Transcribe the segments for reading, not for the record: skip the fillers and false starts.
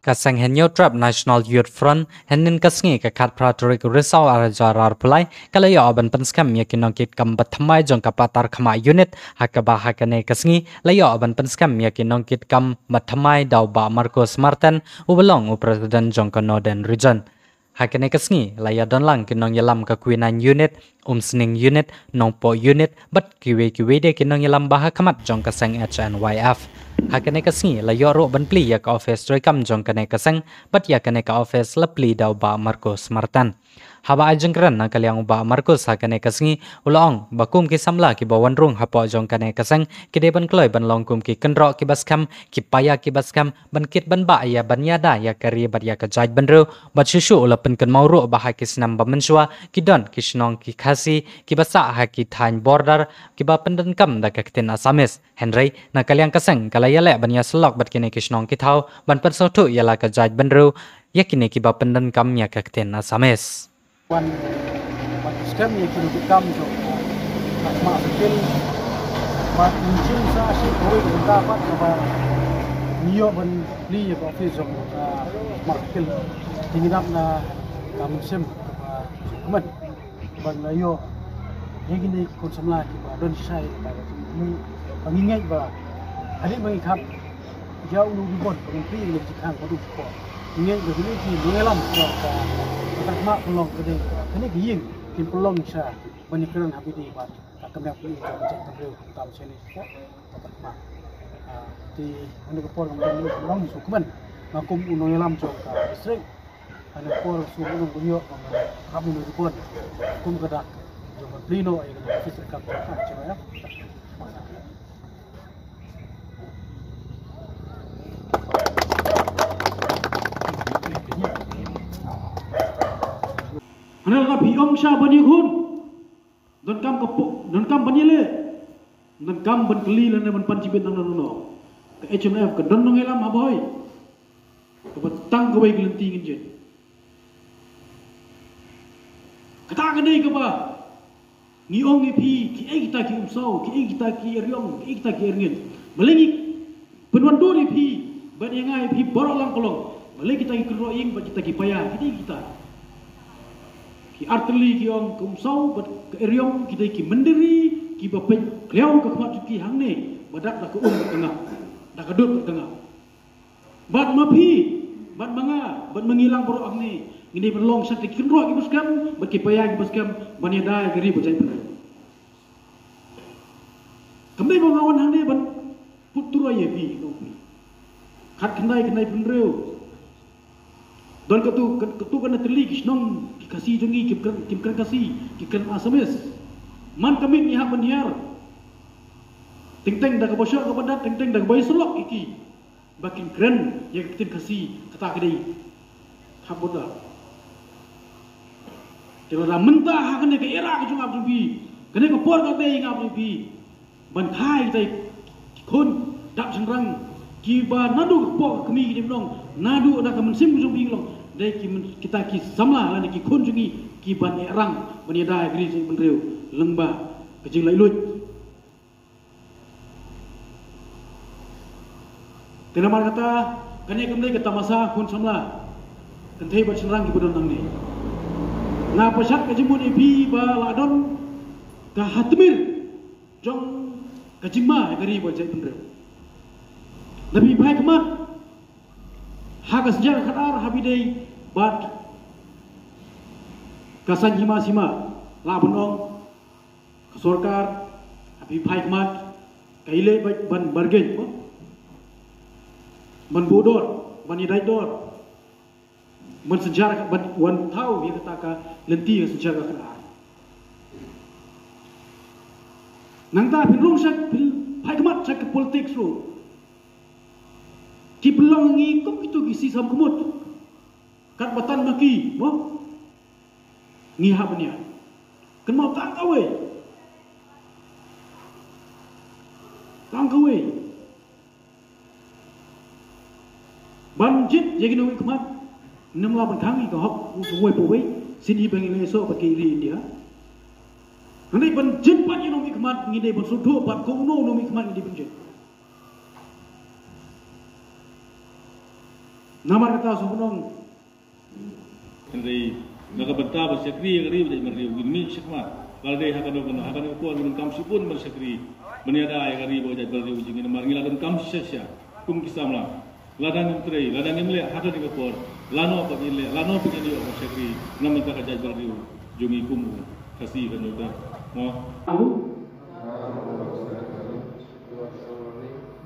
Kasang henyo trap National Youth Front henin kasngi ka khat pratorik risau arajarar pulai kalaya aban penskam yakinongkit kambat thamai jong kapatar khama unit hakaba hakane kasngi laya aban penskam yakinongkit kam mathamai dauba Marcos Martin ubelong president jong Northern region hakane kasngi laya donlang kinong yalam ka kuinan unit sning unit nongpo unit bat kiwe de kinong yalam baha kamat jong kasang HNYF hakane kasngi la yoro ban pli ya ka office troi kam jong kane kasang bat ya kane ka office la pli dau ba Marcos Martin haba ajeng kran na kalyang ba Marcos hakane kasngi ulong bakum ki samla ki bawan rung hapo jong kane kasang ki de ban kloi ban long kum ki kenro ki baskam ki paya ki baskam ban kit ban ba ya ban yada ya kari bat ya ka jaj ban ro bat shushu ula pen kan mauru ba ha ki snam ba mensua ki don ki snong ki khasi ki basa ha ki thain border ki ba pendan kam da ka kten asamis henry na kalyang kasang yale ban ya selok bat kini kisnong kitau ban persotu yala ka jaj benru yakini ki ba pendan kam ya ka kten asames wan scam ye kini kam jo ma skill ma injin sa si koi ka pat ba niyo ban li ye office jo ma skill tingidap na kam sim kuman ban ayo yegini kon samla ki ba don sai ba ni pangingai ba adik bagi kap jauh lebih bon penghenti lebih cikang padu ko ingin begini di mengelam so ka mak pelong gede ini giing tim pelong sa banyakan habi di bat kami aku ini cek terus tam sini ko tak mak di anu kepor ngomong pelong sukuman makum uno ngelam so ka distrik anu por suku bunyo kami nu bon kum kedak jo plino ai office kap coba ya Anal ka biong siya bani kun don kam kapuk don kam bani le don kam ban keli lan ban pancibit nang nono ke HMF ke don ngelam aboy ke betang ke wei gelenti nginjen kata kadai ke ba ni ong ni pi ki ai kita ki umsau ki ai kita ki riong ki ai kita ki ringin melengi penwandu ni pi ban yengai pi borok lang kolong melengi kita ki keroing ba kita ki payah kita ki arteli ki ong kumsau bat ke eriong kita ki mendiri ki bapen kleau ke kmat ki hangne badak dak ke tengah dak ke dut tengah bat mapi bat manga bat mengilang borok agne ngini berlong sat ki kenro ki buskam bat ki payah ki buskam bani dai geri bajai pen kemai bangawan hangne ban putru ye pi no khat kenai penreu don ketu kana teli kisnong kasih jongi kimkan kasih kikan asames man kami ni hak menhiar ting dah kebosok kepada ting dah kebayi selok iki bakin keren yang kita kasih kata kedai hak boda kalau mentah hak kena ke era ke jungap jubi kena ke por ke dei ngap jubi ban thai tai kun dak sengrang kiba nadu po kami ki long nadu ada ke mensim jubi long dai kita ki samla lan ki kunjungi ki ban erang bani dai gri sing benreu lengba kejing lai lut tenamar kata kane kemdai kata masa kun samla kentai bat serang ki bodon nang ni na pasat kejing mun ipi ba ladon ka hatmir jong kejing ma gari bat jai benreu lebih baik kemat hagas jar khadar habidai bat kasan hima sima la benong kesorkar habi pai kemat kaile ban bargen ko ban bodor ban idai dor ban sejarah ban wan tau dia kata lenti sejarah khadar nang ta pilung sak pai kemat sak politik so ki belong ngi kok itu gisi sam kemut kat batan maki mo ngi habnya kan mau tak kawe banjit jadi nui kemat nem la bangkangi ka hok woi powei sini bangi leso pakai ri India nanti banjit pat nui kemat ngi de bonsudo pat ko no nui kemat ngi de banjit Nama kata sebelum Henry nagabanta ba sekri gari ba merri ugin shikma kalde hakan ko gun kam sipun ber sekri beniada ay gari ba berri ujing marngi lagan kam sesya kum kisamla ladang tre ladang imle hakan ko por lano pa ile lano pa ile ba sekri namanta ka jaj berri jungi kum kasi kan yoda mo tahu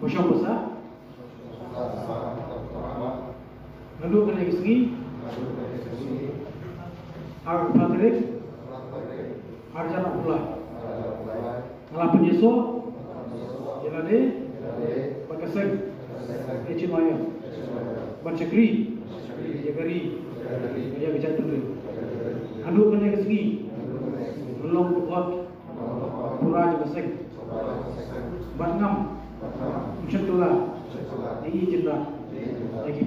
Bosho bosa lalu kena segi Ar Patrick Arjana pula Malah penyeso Jelade Pakasek Eci Maya Bancakri Jagari Kerja bicara tunduk Anu kena segi Belum buat Pura Jabasek Batngam Msyatullah Ini jendak Lagi